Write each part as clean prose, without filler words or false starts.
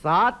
7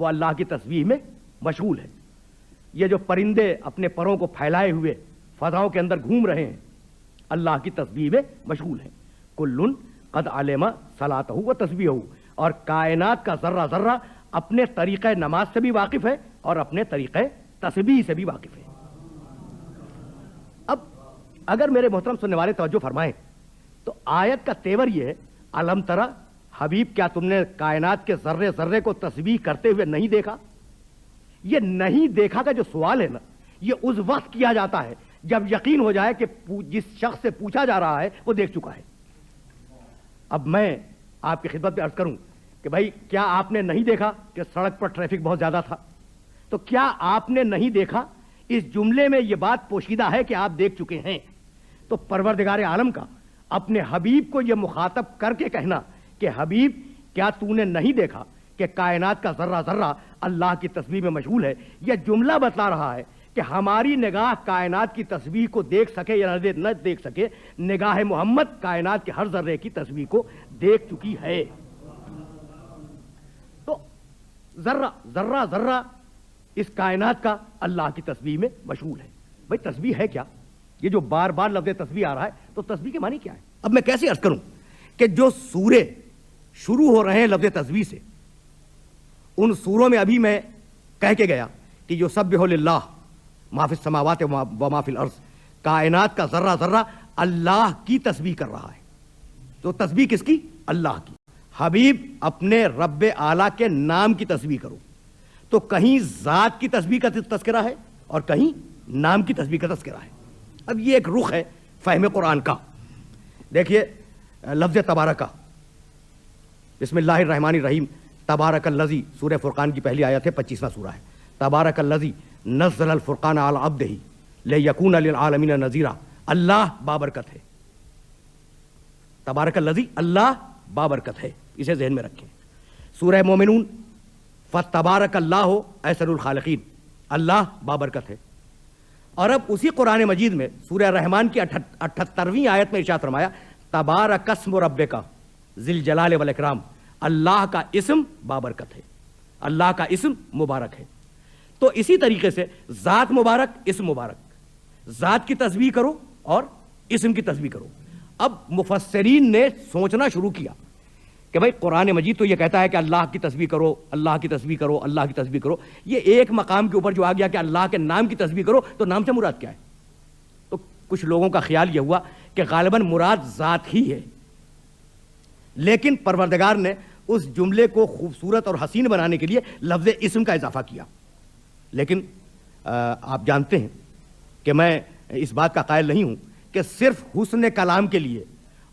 وہ اللہ کی تسبیح میں مشغول ہے۔ یہ جو پرندے اپنے پروں کو پھیلائے ہوئے فضاؤں کے اندر گھوم رہے ہیں اللہ کی تسبیح میں مشغول ہیں۔ کلن قد علم صلاتہ و تسبیحہ، اور کائنات کا ذرہ ذرہ اپنے طریقہ نماز سے بھی واقف ہے اور اپنے طریقہ تسبیح سے بھی واقف ہے۔ اب اگر میرے محترم سننے والے توجہ فرمائیں تو آیت کا تیور یہ ہے، الم ترى، حبیب کیا تم نے کائنات کے ذرے ذرے کو تسبیح کرتے ہوئے نہیں دیکھا؟ یہ نہیں دیکھا کا جو سوال ہے نا، یہ اس وقت کیا جاتا ہے جب یقین ہو جائے کہ جس شخص سے پوچھا جا رہا ہے وہ دیکھ چکا ہے۔ اب میں آپ کی خدمت میں عرض کروں کہ بھائی کیا آپ نے نہیں دیکھا کہ سڑک پر ٹریفک بہت زیادہ تھا؟ تو کیا آپ نے نہیں دیکھا اس جملے میں یہ بات پوشیدہ ہے کہ آپ دیکھ چکے ہیں؟ تو پروردگار عالم کا اپنے حبیب کو یہ مخاطب کر کے کہنا کہ حبیب کیا تو نے نہیں دیکھا کہ کائنات کا ذرہ ذرہ اللہ کی تسبیح میں مشغول ہے، یہ جملہ بتلا رہا ہے کہ ہماری نگاہ کائنات کی تسبیح کو دیکھ سکے یا نہ دیکھ سکے، نگاہ محمد کائنات کے ہر ذرے کی تسبیح کو دیکھ چکی ہے۔ تو ذرہ ذرہ ذرہ اس کائنات کا اللہ کی تسبیح میں مشغول ہے۔ بھائی تسبیح ہے کیا؟ یہ جو بار بار لفظ تسبیح آ رہا ہے تو تسبیح کے معنی کیا ہے؟ اب میں کیسے عرض کروں کہ جو سورے شروع ہو رہے ہیں لفظ تسبیح سے، ان سوروں میں ابھی میں کہہ کے گیا کہ یسبح للہ ما فی السماوات و ما فی الارض، کائنات کا ذرہ ذرہ اللہ کی تسبیح کر رہا ہے۔ تو تسبیح کس کی؟ اللہ کی۔ حبیب اپنے رب اعلیٰ کے نام کی تسبیح کرو، تو کہیں ذات کی تسبیح کا تذکرہ ہے اور کہیں نام کی تسبیح کا تذکرہ ہے۔ اب یہ ایک رخ ہے فہم قرآن کا۔ دیکھیے لفظ تبارکہ، بسم اللہ الرحمن الرحیم، تبارک الذی، سورہ فرقان کی پہلی آیت ہے، 25واں سورہ ہے۔ تبارک الذی نزل الفرقان علی عبدہ لیکون للعالمین نذیرا، اللہ بابرکت ہے۔ تبارک الذی، اللہ بابرکت ہے، اسے ذہن میں رکھیں۔ سورہ مومنون، فتبارک اللہ احسن الخالقین، اللہ بابرکت ہے۔ اور اب اسی قرآن مجید میں سورہ رحمان کی 78ویں آیت میں ارشاد فرمایا، تبارک اسم ربک ذی الجلال والاکرام، اللہ کا اسم بابرکت ہے، اللہ کا اسم مبارک ہے۔ تو اسی طریقے سے ذات مبارک، اسم مبارک، ذات کی تسبیح کرو اور اسم کی تسبیح کرو۔ اب مفسرین نے سوچنا شروع کیا کہ بھائی قرآن مجید تو یہ کہتا ہے کہ اللہ کی تسبیح کرو، اللہ کی تسبیح کرو، اللہ کی تسبیح کرو، یہ ایک مقام کے اوپر جو آ گیا کہ اللہ کے نام کی تسبیح کرو، تو نام سے مراد کیا ہے؟ تو کچھ لوگوں کا خیال یہ ہوا کہ غالباً مراد ذات ہی ہے، لیکن پروردگار نے اس جملے کو خوبصورت اور حسین بنانے کے لیے لفظ اسم کا اضافہ کیا۔ لیکن آپ جانتے ہیں کہ میں اس بات کا قائل نہیں ہوں کہ صرف حسن کلام کے لیے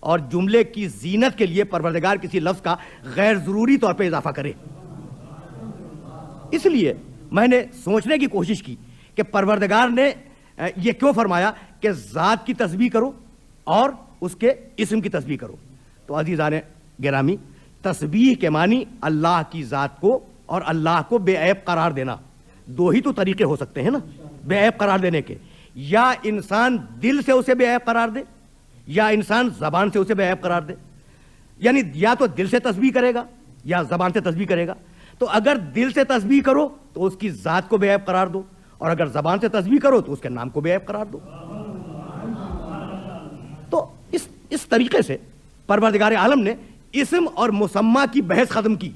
اور جملے کی زینت کے لیے پروردگار کسی لفظ کا غیر ضروری طور پہ اضافہ کرے۔ اس لیے میں نے سوچنے کی کوشش کی کہ پروردگار نے یہ کیوں فرمایا کہ ذات کی تسبیح کرو اور اس کے اسم کی تسبیح کرو۔ تو عزیزان گرامی، تسبیح کے معنی اللہ کی ذات کو اور اللہ کو بے عیب قرار دینا۔ دو ہی تو طریقے ہو سکتے ہیں نا بے عیب قرار دینے کے، یا انسان دل سے اسے بے عیب قرار دے یا انسان زبان سے اسے بے عیب قرار دے، یعنی یا تو دل سے تسبیح کرے گا یا زبان سے تسبیح کرے گا۔ تو اگر دل سے تسبیح کرو تو اس کی ذات کو بے عیب قرار دو، اور اگر زبان سے تسبیح کرو تو اس کے نام کو بے عیب قرار دو۔ تو اس طریقے سے پروردگار عالم نے اسم اور مسمى کی بحث ختم کی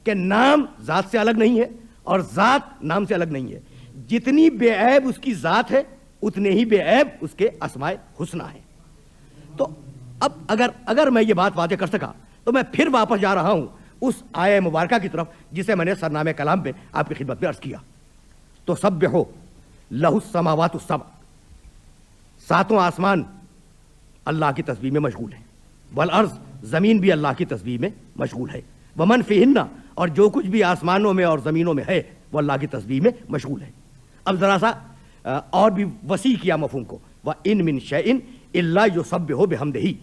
کہ نام ذات سے الگ نہیں ہے اور ذات نام سے الگ نہیں ہے۔ جتنی بے عیب اس کی ذات ہے اتنے ہی بے عیب اس کے اسماء حسنی ہیں۔ تو اب اگر میں یہ بات واضح کر سکا تو میں پھر واپس جا رہا ہوں اس آیہ مبارکہ کی طرف جسے میں نے سرنامہ کلام میں آپ کی خدمت میں عرض کیا۔ تو سبحوا لہ السماوات السبع، ساتوں آسمان اللہ کی تسبیح میں مشغول ہیں، والارض، زمین بھی اللہ کی تسبیح میں مشغول ہے، ومن فیہن، اور جو کچھ بھی آسمانوں میں اور زمینوں میں ہے وہ اللہ کی تسبیح میں مشغول ہے۔ اب ذرا سا اور بھی وسیع کیا مفہوم کو، وَإِن مِّن شَيْءٍ إِلَّا يُسَبِّحُ بِحَمْدِهِ،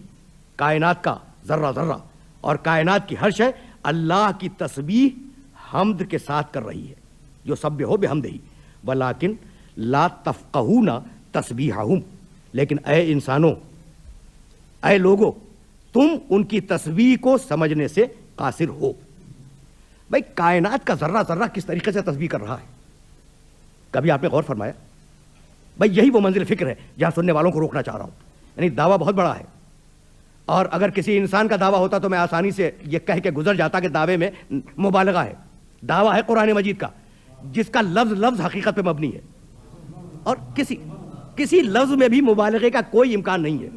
کائنات کا ذرہ ذرہ اور کائنات کی ہر شے اللہ کی تسبیح حمد کے ساتھ کر رہی ہے، یسبح بحمدہ، ولیکن لا تفقہون تسبیحہم، لیکن اے انسانوں، اے لوگوں، تم ان کی تسبیح کو سمجھنے سے قاصر ہو۔ بھائی کائنات کا ذرہ ذرہ کس طریقے سے تسبیح کر رہا ہے؟ کبھی آپ نے غور فرمایا؟ بھائی یہی وہ منزل فکر ہے جہاں سننے والوں کو روکنا چاہ رہا ہوں. یعنی دعویٰ بہت بڑا ہے، اور اگر کسی انسان کا دعویٰ ہوتا تو میں آسانی سے یہ کہہ کے گزر جاتا کہ دعوے میں مبالغہ ہے. دعویٰ ہے قرآن مجید کا جس کا لفظ لفظ حقیقت پہ مبنی ہے، اور کسی لفظ میں بھی مبالغے کا کوئی امکان نہیں ہے.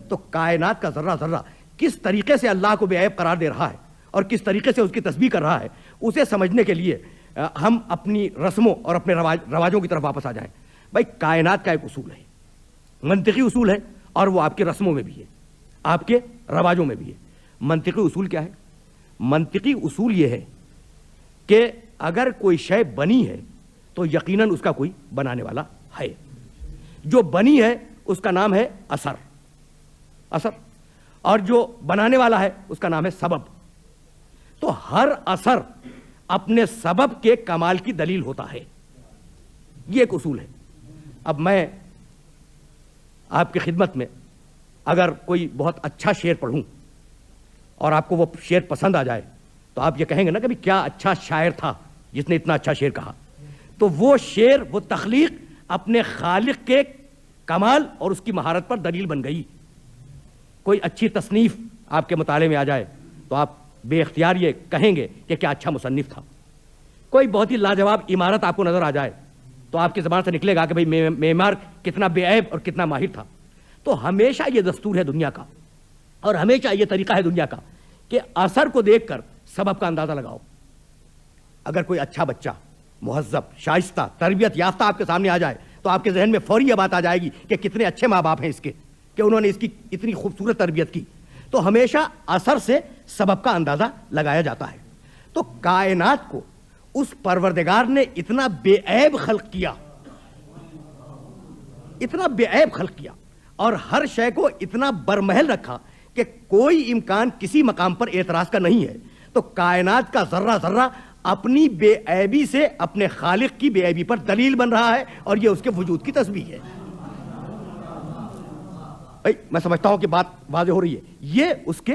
تو کائنات کا ذرہ ذرہ کس طریقے سے اللہ کو بے عیب قرار دے رہا ہے اور کس طریقے سے اس کی تسبیح کر رہا ہے، اسے سمجھنے کے لیے ہم اپنی رسموں اور اپنے رواجوں کی طرف واپس آ جائیں. بھائی کائنات کا ایک اصول ہے، منطقی اصول ہے، اور وہ آپ کی رسموں میں بھی ہے، آپ کے رواجوں میں بھی ہے. منطقی اصول کیا ہے؟ منطقی اصول یہ ہے کہ اگر کوئی شے بنی ہے تو یقیناً اس کا کوئی بنانے والا ہے. جو بنی ہے اس کا نام ہے اثر، اور جو بنانے والا ہے اس کا نام ہے سبب. تو ہر اثر اپنے سبب کے کمال کی دلیل ہوتا ہے. یہ ایک اصول ہے. اب میں آپ کی خدمت میں اگر کوئی بہت اچھا شعر پڑھوں اور آپ کو وہ شعر پسند آ جائے تو آپ یہ کہیں گے نا کہ کیا اچھا شاعر تھا جس نے اتنا اچھا شعر کہا. تو وہ شعر، وہ تخلیق اپنے خالق کے کمال اور اس کی مہارت پر دلیل بن گئی. کوئی اچھی تصنیف آپ کے مطالعے میں آ جائے تو آپ بے اختیار یہ کہیں گے کہ کیا اچھا مصنف تھا. کوئی بہت ہی لاجواب عمارت آپ کو نظر آ جائے تو آپ کی زبان سے نکلے گا کہ بھئی معمار کتنا بے عیب اور کتنا ماہر تھا. تو ہمیشہ یہ دستور ہے دنیا کا، اور ہمیشہ یہ طریقہ ہے دنیا کا کہ اثر کو دیکھ کر سبب کا اندازہ لگاؤ. اگر کوئی اچھا بچہ، مہذب، شائستہ، تربیت یافتہ آپ کے سامنے آ جائے تو آپ کے ذہن میں فوری یہ بات آ جائے گی کہ کتنے اچھے ماں باپ ہیں اس کے کہ انہوں نے اس کی اتنی خوبصورت تربیت کی. تو ہمیشہ اثر سے سبب کا اندازہ لگایا جاتا ہے. تو کائنات کو اس پروردگار نے اتنا بے عیب خلق کیا، اتنا بے عیب خلق کیا، اور ہر شے کو اتنا برمحل رکھا کہ کوئی امکان کسی مقام پر اعتراض کا نہیں ہے. تو کائنات کا ذرہ ذرہ اپنی بے عیبی سے اپنے خالق کی بے عیبی پر دلیل بن رہا ہے، اور یہ اس کے وجود کی تسبیح ہے. میں سمجھتا ہوں کہ بات واضح ہو رہی ہے. یہ اس کے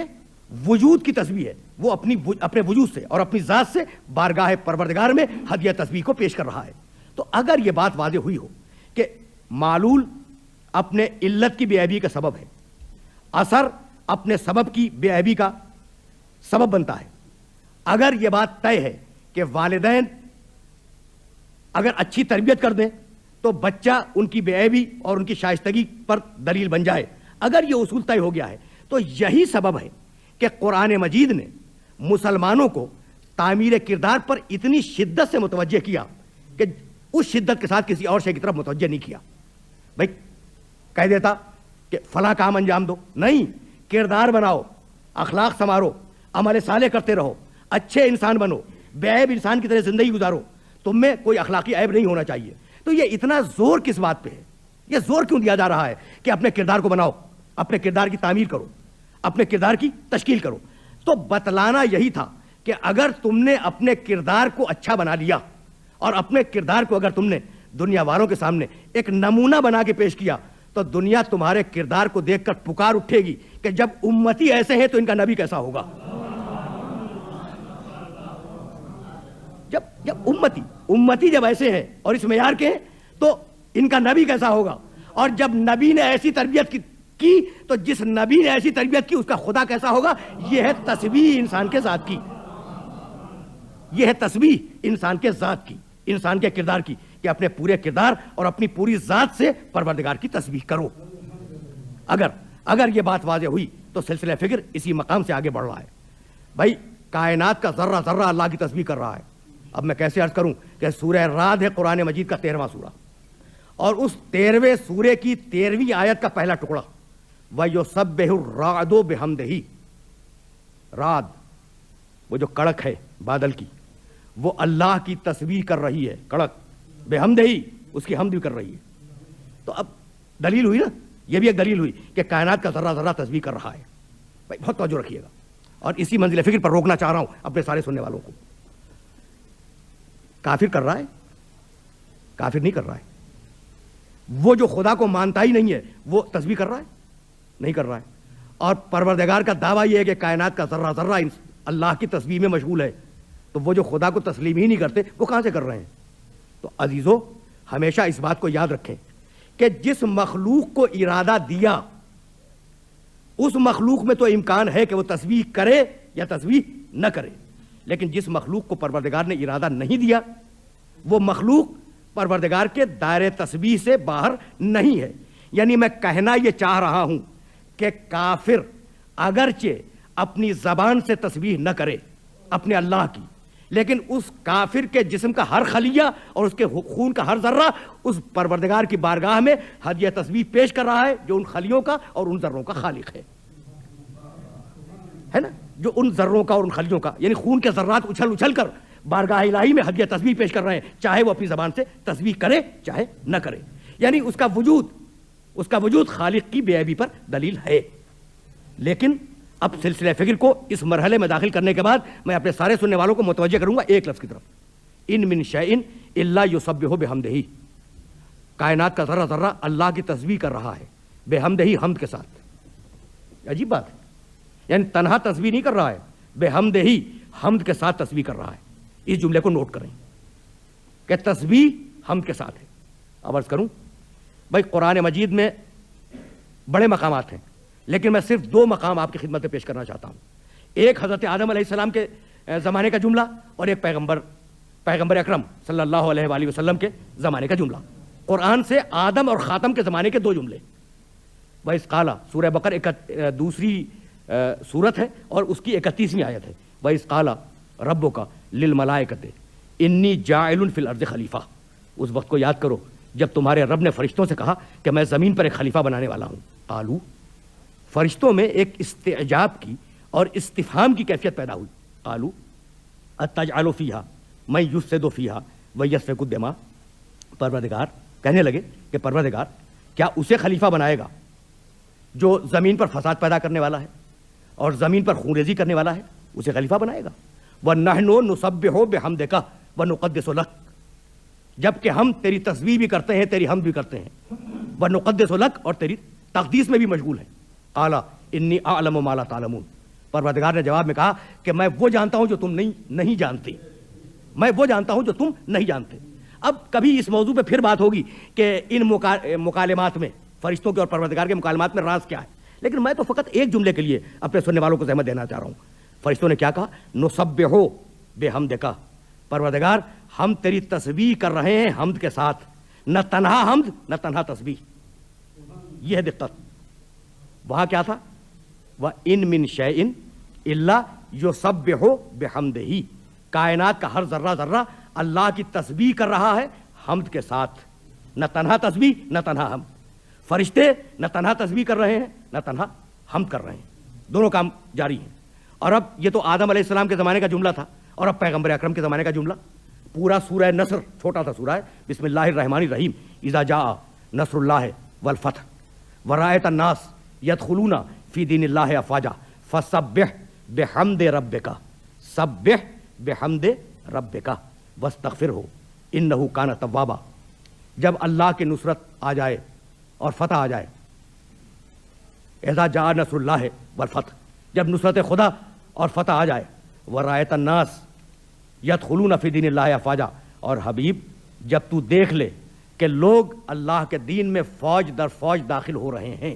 وجود کی تسبیح ہے. وہ اپنے وجود سے اور اپنی ذات سے بارگاہ پروردگار میں ہدیہ تسبیح کو پیش کر رہا ہے. تو اگر یہ بات واضح ہوئی ہو کہ معلول اپنے علت کی بے عیبی کا سبب ہے، اثر اپنے سبب کی بے عیبی کا سبب بنتا ہے، اگر یہ بات طے ہے کہ والدین اگر اچھی تربیت کر دیں تو بچہ ان کی بے عیبی اور ان کی شائستگی پر دلیل بن جائے، اگر یہ اصول طے ہو گیا ہے تو یہی سبب ہے کہ قرآن مجید نے مسلمانوں کو تعمیر کردار پر اتنی شدت سے متوجہ کیا کہ اس شدت کے ساتھ کسی اور شے کی طرف متوجہ نہیں کیا. بھائی کہہ دیتا کہ فلاں کام انجام دو، نہیں، کردار بناؤ، اخلاق سنوارو، عمل صالح کرتے رہو، اچھے انسان بنو، بے عیب انسان کی طرح زندگی گزارو، تم میں کوئی اخلاقی عیب نہیں ہونا چاہیے. تو یہ اتنا زور کس بات پہ ہے؟ یہ زور کیوں دیا جا رہا ہے کہ اپنے کردار کو بناؤ، اپنے کردار کی تعمیر کرو، اپنے کردار کی تشکیل کرو؟ تو بتلانا یہی تھا کہ اگر تم نے اپنے کردار کو اچھا بنا لیا اور اپنے کردار کو اگر تم نے دنیا والوں کے سامنے ایک نمونہ بنا کے پیش کیا تو دنیا تمہارے کردار کو دیکھ کر پکار اٹھے گی کہ جب امتی ایسے ہیں تو ان کا نبی کیسا ہوگا. جب امتی جب ایسے ہیں اور اس معیار کے ہیں تو ان کا نبی کیسا ہوگا. اور جب نبی نے ایسی تربیت کی تو جس نبی نے ایسی تربیت کی اس کا خدا کیسا ہوگا. یہ ہے تسبیح انسان کے ذات کی، یہ ہے تسبیح انسان کے ذات کی، انسان کے کردار کی، کہ اپنے پورے کردار اور اپنی پوری ذات سے پروردگار کی تسبیح کرو. اگر یہ بات واضح ہوئی تو سلسلہ فکر اسی مقام سے آگے بڑھ رہا ہے. بھائی کائنات کا ذرہ ذرہ اللہ کی تسبیح کر رہا ہے. اب میں کیسے عرض کروں کہ سورہ رعد ہے قرآن مجید کا 13واں سورہ، اور اس 13ویں سورے کی 13ویں آیت کا پہلا ٹکڑا وَيُسَبِّحُ الرَّعْدُ بِحَمْدِهِ، رعد وہ جو کڑک ہے بادل کی، وہ اللہ کی تسبیح کر رہی ہے. کڑک بحمدہی، اس کی حمد بھی کر رہی ہے. تو اب دلیل ہوئی نا، یہ بھی ایک دلیل ہوئی کہ کائنات کا ذرہ ذرہ تسبیح کر رہا ہے. بھائی بہت توجہ رکھیے گا، اور اسی منزل فکر پر روکنا چاہ رہا ہوں اپنے سارے سننے والوں کو. کافر کر رہا ہے؟ کافر نہیں کر رہا ہے. وہ جو خدا کو مانتا ہی نہیں ہے وہ تسبیح کر رہا ہے؟ نہیں کر رہا ہے. اور پروردگار کا دعویٰ یہ ہے کہ کائنات کا ذرہ ذرہ اللہ کی تسبیح میں مشغول ہے. تو وہ جو خدا کو تسلیم ہی نہیں کرتے وہ کہاں سے کر رہے ہیں؟ تو عزیزو ہمیشہ اس بات کو یاد رکھیں کہ جس مخلوق کو ارادہ دیا اس مخلوق میں تو امکان ہے کہ وہ تسبیح کرے یا تسبیح نہ کرے، لیکن جس مخلوق کو پروردگار نے ارادہ نہیں دیا وہ مخلوق پروردگار کے دائرے تسبیح سے باہر نہیں ہے۔ یعنی میں کہنا یہ چاہ رہا ہوں کہ کافر اگرچہ اپنی زبان سے تسبیح نہ کرے اپنے اللہ کی، لیکن اس کافر کے جسم کا ہر خلیہ اور اس کے خون کا ہر ذرہ اس پروردگار کی بارگاہ میں ہدیہ تسبیح پیش کر رہا ہے جو ان خلیوں کا اور ان ذروں کا خالق ہے نا، جو ان ذروں کا اور ان خلیوں کا، یعنی خون کے ذرات اچھل اچھل کر بارگاہ الہی میں ہدیہ تسبیح پیش کر رہے ہیں، چاہے وہ اپنی زبان سے تسبیح کرے چاہے نہ کرے، یعنی اس کا وجود خالق کی بے عیبی پر دلیل ہے۔ لیکن اب سلسلہ فکر کو اس مرحلے میں داخل کرنے کے بعد میں اپنے سارے سننے والوں کو متوجہ کروں گا ایک لفظ کی طرف، ان من شیء الا یسبح بحمدہ، کائنات کا ذرہ ذرہ اللہ کی تسبیح کر رہا ہے بحمدہ، حمد کے ساتھ۔ عجیب بات ہے، یعنی تنہا تسبیح نہیں کر رہا ہے، بحمدہ حمد کے ساتھ تسبیح کر رہا ہے۔ اس جملے کو نوٹ کریں کہ تسبیح حمد کے ساتھ ہے۔ اب عرض کروں بھائی قرآن مجید میں بڑے مقامات ہیں، لیکن میں صرف دو مقام آپ کی خدمت میں پیش کرنا چاہتا ہوں، ایک حضرت آدم علیہ السلام کے زمانے کا جملہ اور ایک پیغمبر اکرم صلی اللہ علیہ وآلہ وسلم کے زمانے کا جملہ۔ قرآن سے آدم اور خاتم کے زمانے کے دو جملے۔ وَإِذْ قَالَ سورہ بقرہ دوسری سورت ہے اور اس کی 31ویں آیت ہے، وَإِذْ قَالَ رَبُّكَ لِلْمَلَائِكَةِ إِنِّي جَاعِلٌ فِي الْأَرْضِ خلیفہ۔ اس وقت کو یاد کرو جب تمہارے رب نے فرشتوں سے کہا کہ میں زمین پر ایک خلیفہ بنانے والا ہوں۔ قالو، فرشتوں میں ایک استعجاب کی اور استفہام کی کیفیت پیدا ہوئی۔ قالو اتجعل فیہا من یفسد فیہا ویسفک الدماء، پروردگار کہنے لگے کہ پروردگار کیا اسے خلیفہ بنائے گا جو زمین پر فساد پیدا کرنے والا ہے اور زمین پر خونریزی کرنے والا ہے، اسے خلیفہ بنائے گا؟ وَنَحْنُ نُسَبِّحُ بِحَمْدِكَ وَنُقَدِّسُ لَكَ، جبکہ ہم تیری تسبیح بھی کرتے ہیں، تیری حمد بھی کرتے ہیں، وَنُقَدِّسُ لَكَ، اور تیری تقدیس میں بھی مشغول ہیں۔ قَالَ إِنِّي أَعْلَمُ مَا لَا تَعْلَمُونَ، پروردگار نے جواب میں کہا کہ میں وہ جانتا ہوں جو تم نہیں جانتے، میں وہ جانتا ہوں جو تم نہیں جانتے۔ اب کبھی اس موضوع پہ پھر بات ہوگی کہ ان مکالمات میں، فرشتوں کے اور پروردگار کے مکالمات میں راز کیا ہے، لیکن میں تو فقط ایک جملے کے لیے اپنے سننے والوں کو زحمت دینا چاہ رہا ہوں۔ فرشتوں نے کیا کہا؟ نسبح بحمدک، پروردگار ہم تیری تسبیح کر رہے ہیں حمد کے ساتھ، نہ تنہا حمد نہ تنہا تسبیح۔ یہ ہے دقت۔ وہاں کیا تھا؟ وَإِن مِّن شَيْءٍ إِلَّا يُسَبِّحُ بِحَمْدِهِ، کائنات کا ہر ذرہ ذرہ اللہ کی تسبیح کر رہا ہے حمد کے ساتھ، نہ تنہا تسبیح نہ تنہا حمد۔ فرشتے نہ تنہا تسبیح کر رہے ہیں نہ تنہا حمد کر رہے ہیں، دونوں کام جاری ہیں۔ اور اب یہ تو آدم علیہ السلام کے زمانے کا جملہ تھا، اور اب پیغمبر اکرم کے زمانے کا جملہ۔ پورا سورہ نصر، چھوٹا سا سورہ ہے، بسم اللہ الرحمن الرحیم، اذا جاء نصر اللہ والفتح ورأیت الناس یدخلون فی دین اللہ افواجا فسبح بحمد ربک، سبح بحمد ربک واستغفرہ انہ کان توابا۔ جب اللہ کی نصرت آ جائے اور فتح آ جائے، اذا جاء نصر اللہ والفتح، جب نصرت خدا اور فتح آ جائے، ورأیت الناس یدخلون فی دین اللہ افواجا، اور حبیب جب تو دیکھ لے کہ لوگ اللہ کے دین میں فوج در فوج داخل ہو رہے ہیں،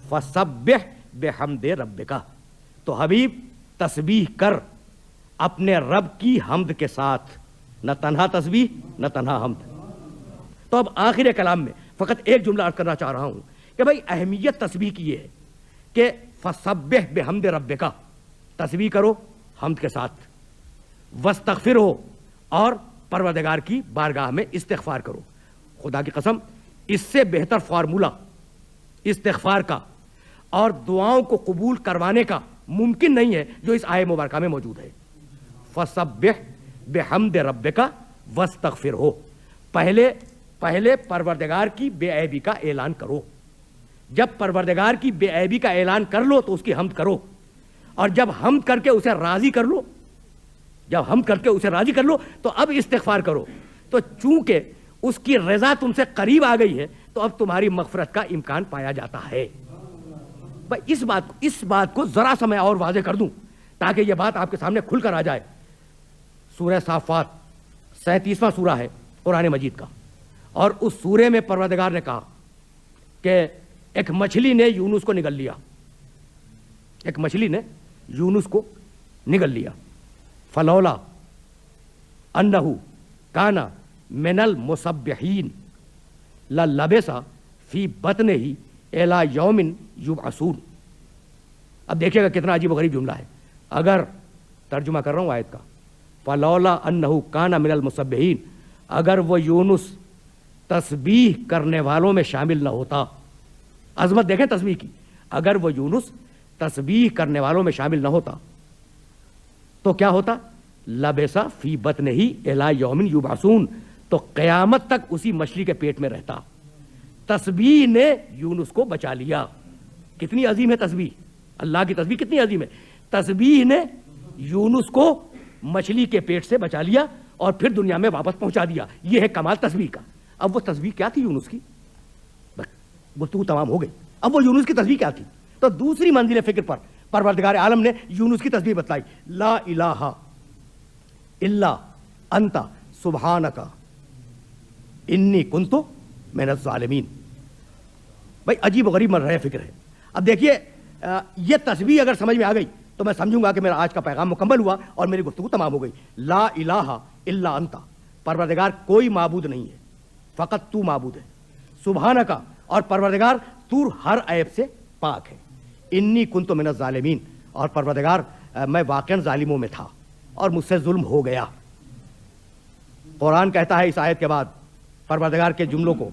فسبح بحمد ربک، تو حبیب تسبیح کر اپنے رب کی حمد کے ساتھ، نہ تنہا تسبیح نہ تنہا حمد۔ تو اب آخر کلام میں فقط ایک جملہ عرض کرنا چاہ رہا ہوں کہ بھائی اہمیت تسبیح کی یہ ہے کہ فسبح بحمد ربک، تسبیح کرو حمد کے ساتھ، واستغفرہ، اور پروردگار کی بارگاہ میں استغفار کرو۔ خدا کی قسم اس سے بہتر فارمولہ استغفار کا اور دعاؤں کو قبول کروانے کا ممکن نہیں ہے جو اس آیہ مبارکہ میں موجود ہے۔ فسبح بحمد ربک واستغفرہ، پہلے پروردگار کی بے عیبی کا اعلان کرو۔ جب پروردگار کی بے عیبی کا اعلان کر لو تو اس کی حمد کرو، اور جب حمد کر کے اسے راضی کر لو، تو اب استغفار کرو۔ تو چونکہ اس کی رضا تم سے قریب آ گئی ہے تو اب تمہاری مغفرت کا امکان پایا جاتا ہے۔ بھائی اس بات کو ذرا سا میں اور واضح کر دوں تاکہ یہ بات آپ کے سامنے کھل کر آ جائے سورہ صافات 37واں سورہ ہے قرآن مجید کا، اور اس سورے میں پروردگار نے کہا کہ ایک مچھلی نے یونس کو نگل لیا، ایک مچھلی نے یونس کو نگل لیا، فلولا انہ کان من المسبحین للبث فی بطنہ الی یوم یبعثون۔ اب دیکھیے گا کتنا عجیب و غریب جملہ ہے، اگر ترجمہ کر رہا ہوں آیت کا، فلولا انہ کان من المسبحین، اگر وہ یونس تسبیح کرنے والوں میں شامل نہ ہوتا، عظمت دیکھیں تسبیح کی، اگر وہ یونس تسبیح کرنے والوں میں شامل نہ ہوتا تو کیا ہوتا؟ لبث فی بطنہ الی یوم یبعثون، تو قیامت تک اسی مچھلی کے پیٹ میں رہتا۔ تسبیح نے یونس کو بچا لیا۔ کتنی عظیم ہے تسبیح، اللہ کی تسبیح کتنی عظیم ہے۔ تسبیح نے یونس کو مچھلی کے پیٹ سے بچا لیا اور پھر دنیا میں واپس پہنچا دیا۔ یہ ہے کمال تسبیح کا۔ اب وہ تسبیح کیا تھی یونس کی؟ بس گفتگو تمام ہو گئی۔ اب وہ یونس کی تسبیح کیا تھی؟ تو دوسری منزل فکر پر پروردگار عالم نے یونس کی تسبیح بتلائی، لا الہ الا انت سبحانک انی کنت من الظالمین۔ بھائی عجیب و غریب مرحلہ فکر ہے۔ اب دیکھیے یہ تسبیح اگر سمجھ میں آ گئی تو میں سمجھوں گا کہ میرا آج کا پیغام مکمل ہوا اور میری گفتگو تمام ہو گئی۔ لا الہ الا انت، پروردگار کوئی معبود نہیں ہے، فقط تو معبود ہے۔ سبحانک، اور پروردگار تو ہر عیب سے پاک ہے۔ انی کنت من الظالمین، اور پروردگار میں واقعاً ظالموں میں تھا اور مجھ سے ظلم ہو گیا۔ قرآن کہتا ہے اس آیت کے بعد پروردگار کے جملوں کو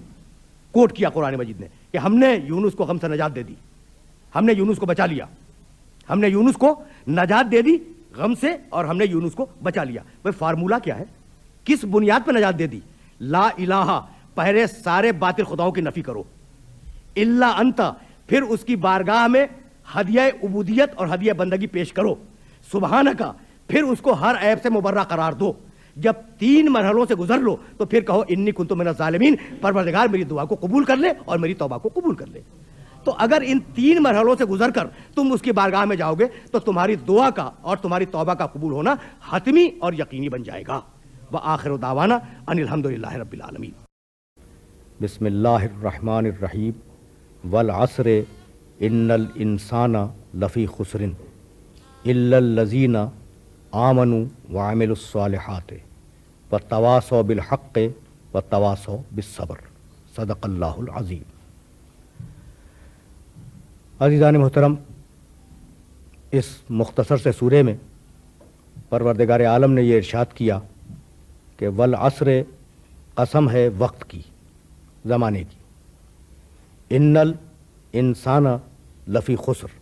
کوٹ کیا قرآن مجید نے کہ ہم نے یونس کو غم سے نجات دے دی، ہم نے یونس کو بچا لیا، ہم نے یونس کو نجات دے دی غم سے، اور ہم نے یونس کو بچا لیا۔ وہ فارمولہ کیا ہے؟ کس بنیاد پہ نجات دے دی؟ لا الہ، پہلے سارے باطل خداؤں کی نفی کرو، الا انت، پھر اس کی بارگاہ میں ہدیہ عبودیت اور ہدیہ بندگی پیش کرو، سبحانک، پھر اس کو ہر عیب سے مبرہ قرار دو۔ جب 3 مرحلوں سے گزر لو تو پھر کہو انی کنت من الظالمین، پروردگار میری دعا کو قبول کر لے اور میری توبہ کو قبول کر لے۔ تو اگر ان 3 مرحلوں سے گزر کر تم اس کی بارگاہ میں جاؤ گے تو تمہاری دعا کا اور تمہاری توبہ کا قبول ہونا حتمی اور یقینی بن جائے گا۔ وآخر دعوانا ان الحمدللہ رب العالمین۔ بسم اللہ الرحمن الرحیم۔ والعصر ان الانسان لفی خسر الا الذین آمنوا وعملوا الصالحات وتواصوا بالحق وتواصوا بالصبر، صدق اللہ العظیم۔ عزیزان محترم، اس مختصر سے سورے میں پروردگار عالم نے یہ ارشاد کیا کہ والعصر، قسم ہے وقت کی، زمانے کی، ان الانسان لفی خسر،